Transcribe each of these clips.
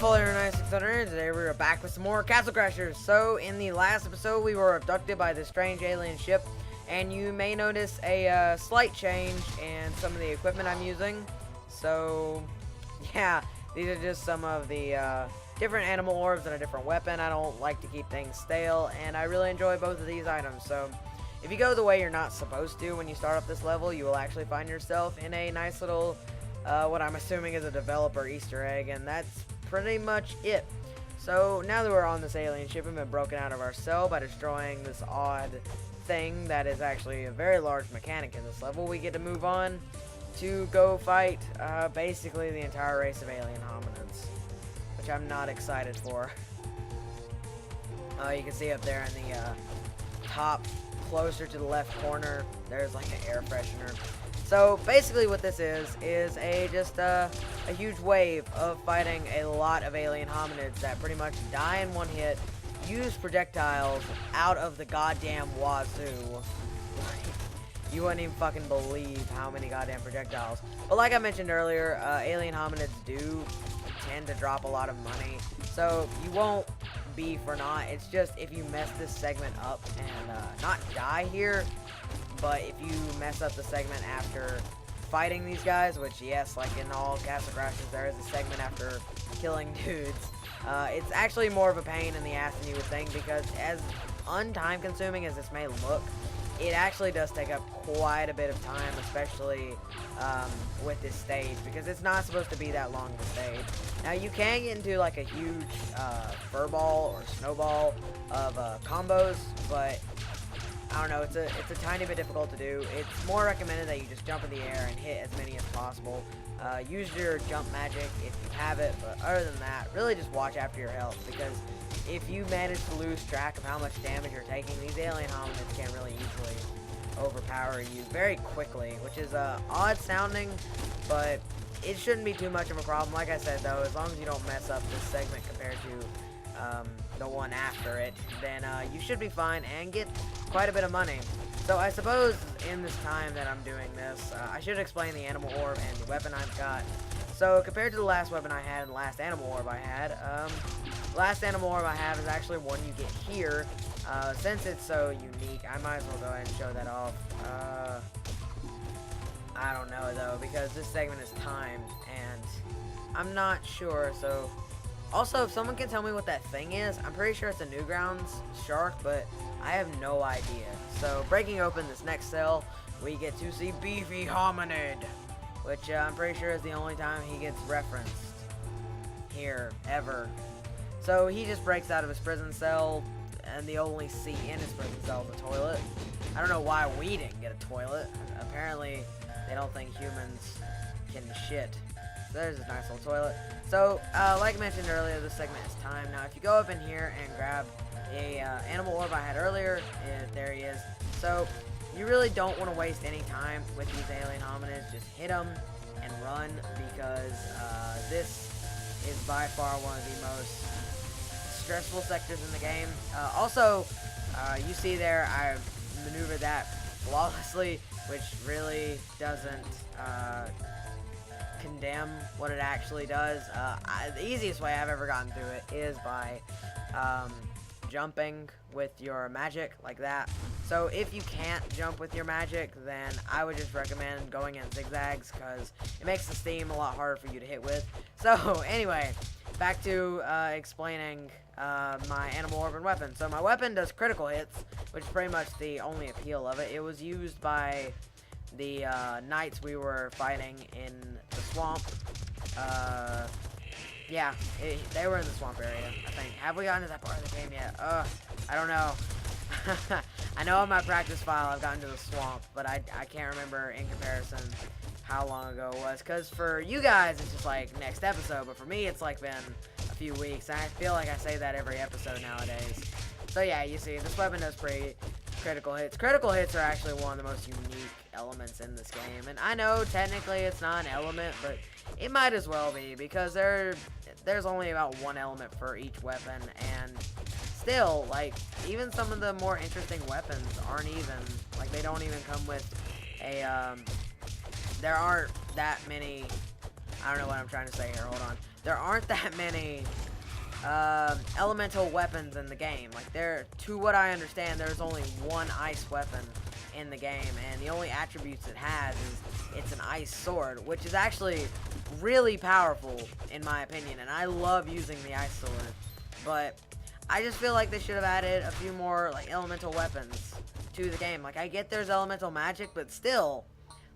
Hello, 9600. Today we're back with some more Castle Crashers. So, in the last episode, we were abducted by this strange alien ship, and you may notice a slight change in some of the equipment I'm using. So, yeah, these are just some of the different animal orbs and a different weapon. I don't like to keep things stale, and I really enjoy both of these items. So, if you go the way you're not supposed to when you start up this level, you will actually find yourself in a nice little, what I'm assuming is a developer Easter egg, and that's pretty much it. So now that we're on this alien ship and been broken out of our cell by destroying this odd thing that is actually a very large mechanic in this level, we get to move on to go fight basically the entire race of alien hominids, which I'm not excited for. You can see up there in the top, closer to the left corner, there's like an air freshener. So basically what this is just a huge wave of fighting a lot of alien hominids that pretty much die in one hit, use projectiles out of the goddamn wazoo. You wouldn't even fucking believe how many goddamn projectiles. But like I mentioned earlier, alien hominids do tend to drop a lot of money, so you won't be for naught. It's just if you mess this segment up and not die here, but if you mess up the segment after fighting these guys, which yes, like in all Castle Crashers, there is a segment after killing dudes, it's actually more of a pain in the ass than you would think, because as untime consuming as this may look, it actually does take up quite a bit of time, especially with this stage, because it's not supposed to be that long of a stage. Now you can get into like a huge furball or snowball of combos, but I don't know, it's a tiny bit difficult to do. It's more recommended that you just jump in the air and hit as many as possible. Use your jump magic if you have it, but other than that, really just watch after your health, because if you manage to lose track of how much damage you're taking, these alien hominids can really easily overpower you very quickly, which is odd sounding, but it shouldn't be too much of a problem. Like I said though, as long as you don't mess up this segment compared to the one after it, then you should be fine and get quite a bit of money. So I suppose in this time that I'm doing this, I should explain the animal orb and the weapon I've got. So compared to the last weapon I had and the last animal orb I had, last animal orb I have is actually one you get here. Since it's so unique, I might as well go ahead and show that off. I don't know though, because this segment is timed and I'm not sure. So also, if someone can tell me what that thing is, I'm pretty sure it's a Newgrounds shark, but I have no idea. So, breaking open this next cell, we get to see Beefy Hominid, which I'm pretty sure is the only time he gets referenced here, ever. So, he just breaks out of his prison cell, and the only seat in his prison cell is a toilet. I don't know why we didn't get a toilet. Apparently, they don't think humans can shit. There's a nice little toilet. So, like I mentioned earlier, this segment is timed. Now, if you go up in here and grab a animal orb I had earlier, there he is. So, you really don't want to waste any time with these alien hominids. Just hit them and run, because this is by far one of the most stressful sectors in the game. Also, you see there, I maneuvered that flawlessly, which really doesn't condemn what it actually does. The easiest way I've ever gotten through it is by jumping with your magic like that. So if you can't jump with your magic, then I would just recommend going in zigzags, because it makes the steam a lot harder for you to hit with. So anyway, back to explaining my animal orb and weapon. So my weapon does critical hits, which is pretty much the only appeal of it. It was used by the knights we were fighting in the swamp. Yeah, they were in the swamp area, I think. Have we gotten to that part of the game yet? I don't know. I know on my practice file I've gotten to the swamp, but I can't remember in comparison how long ago it was. Because for you guys, it's just like next episode, but for me, it's like been a few weeks. And I feel like I say that every episode nowadays. So yeah, you see, this weapon does pretty critical hits. Critical hits are actually one of the most unique elements in this game. And I know technically it's not an element, but it might as well be, because there's only about one element for each weapon, and still, like, even some of the more interesting weapons aren't even, like, they don't even come with a, there aren't that many I don't know what I'm trying to say here, hold on. there aren't that many elemental weapons in the game. Like, to what I understand, there's only one ice weapon in the game, and the only attributes it has is it's an ice sword, which is actually really powerful in my opinion, and I love using the ice sword. But I just feel like they should have added a few more like elemental weapons to the game. Like, I get there's elemental magic, but still,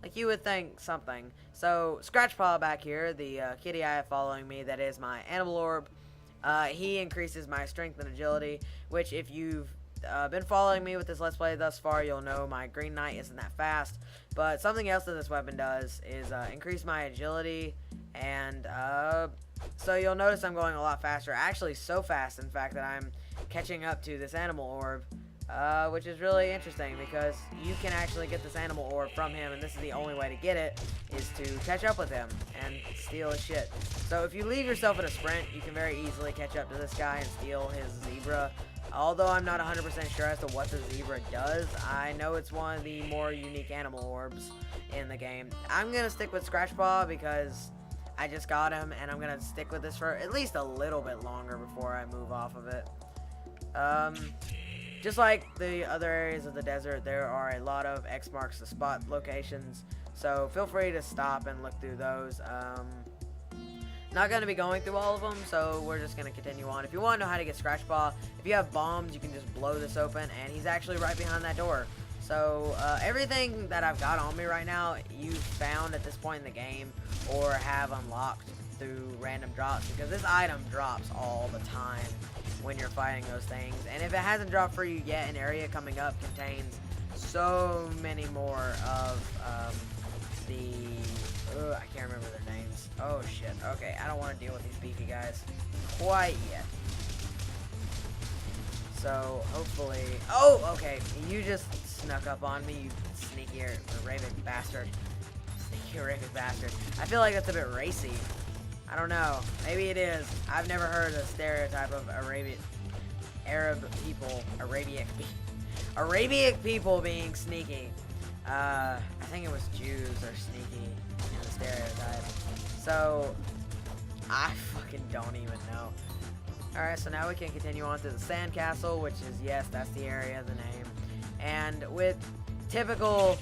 like, you would think something. So Scratchpaw back here, the kitty I have following me, that is my animal orb. He increases my strength and agility, which if you've been following me with this Let's Play thus far, you'll know my Green Knight isn't that fast. But something else that this weapon does is increase my agility, and so you'll notice I'm going a lot faster. Actually, so fast, in fact, that I'm catching up to this animal orb, which is really interesting because you can actually get this animal orb from him, and this is the only way to get it, is to catch up with him and steal his shit. So if you leave yourself in a sprint, you can very easily catch up to this guy and steal his zebra. Although I'm not 100% sure as to what the zebra does, I know it's one of the more unique animal orbs in the game. I'm going to stick with Scratchpaw because I just got him, and I'm going to stick with this for at least a little bit longer before I move off of it. Just like the other areas of the desert, there are a lot of X marks the spot locations, so feel free to stop and look through those. Not going to be going through all of them, so we're just going to continue on. If you want to know how to get Scratchpaw, if you have bombs, you can just blow this open, and he's actually right behind that door. So everything that I've got on me right now, you've found at this point in the game, or have unlocked through random drops, because this item drops all the time when you're fighting those things. And if it hasn't dropped for you yet, an area coming up contains so many more of I can't remember their names. Oh shit. Okay, I don't want to deal with these beefy guys quite yet. So hopefully, oh, okay, you just snuck up on me, you sneaky raven bastard. Sneaky raven bastard. I feel like that's a bit racy. I don't know. Maybe it is. I've never heard a stereotype of Arabic people being sneaky. I think it was Jews are sneaky in the stereotype. So, I fucking don't even know. Alright, so now we can continue on to the sandcastle, which is, yes, that's the area, the name. And with typical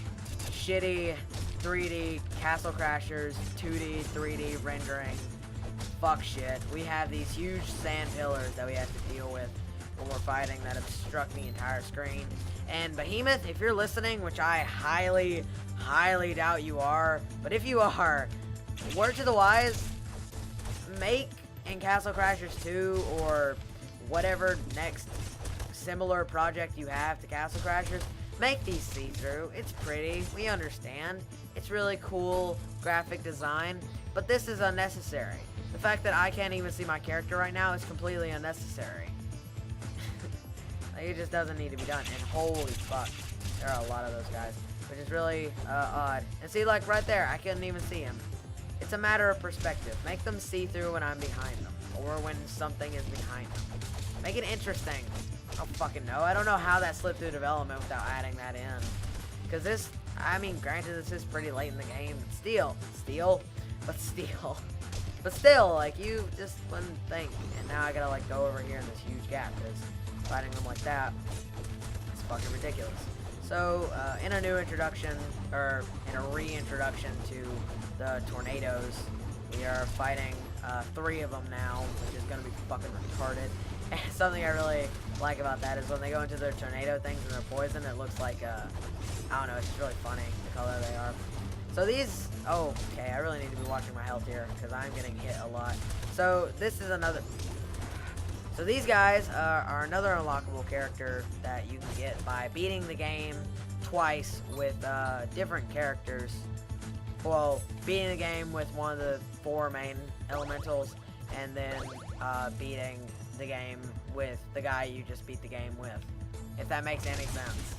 shitty 3D Castle Crashers, 2D, 3D rendering, fuck shit, we have these huge sand pillars that we have to deal with when we're fighting that obstruct the entire screen. And Behemoth, if you're listening, which I highly, highly doubt you are, but if you are, word to the wise, make in Castle Crashers 2 or whatever next similar project you have to Castle Crashers, make these see-through. It's pretty, we understand. It's really cool graphic design, but this is unnecessary. The fact that I can't even see my character right now is completely unnecessary. Like, it just doesn't need to be done. And holy fuck, there are a lot of those guys, which is really odd. And see, like right there, I couldn't even see him. It's a matter of perspective. Make them see through when I'm behind them, or when something is behind them. Make it interesting. I don't fucking know. I don't know how that slipped through development without adding that in. Because this, I mean, granted, this is pretty late in the game, but still, like, you just wouldn't think. And now I gotta, like, go over here in this huge gap, because fighting them like that is fucking ridiculous. So, in a new introduction, or in a reintroduction to the tornadoes, we are fighting 3 of them now, which is gonna be fucking retarded. And something I really like about that is when they go into their tornado things and they're poison, it looks like, I don't know, it's just really funny, the color they are. So these, oh, okay, I really need to be watching my health here, because I'm getting hit a lot. So, this is another... So these guys are another unlockable character that you can get by beating the game twice with different characters. Well, beating the game with one of the 4 main elementals, and then beating the game with the guy you just beat the game with, if that makes any sense.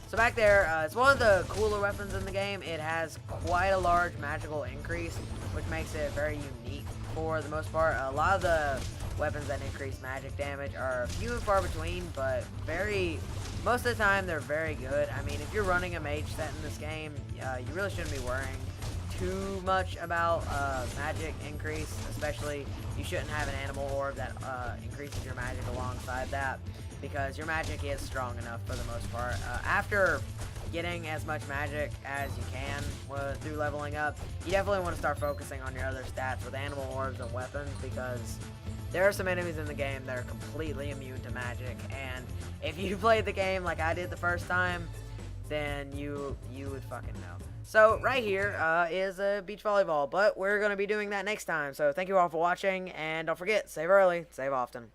So back there, it's one of the cooler weapons in the game. It has quite a large magical increase, which makes it very unique for the most part. A lot of the weapons that increase magic damage are few and far between, but most of the time they're very good. I mean, if you're running a mage set in this game, you really shouldn't be worrying too much about magic increase, especially you shouldn't have an animal orb that increases your magic alongside that, because your magic is strong enough for the most part. After getting as much magic as you can through leveling up, you definitely want to start focusing on your other stats with animal orbs and weapons, because there are some enemies in the game that are completely immune to magic, and if you played the game like I did the first time, then you would fucking know. So right here is a beach volleyball, but we're going to be doing that next time. So thank you all for watching, and don't forget, save early, save often.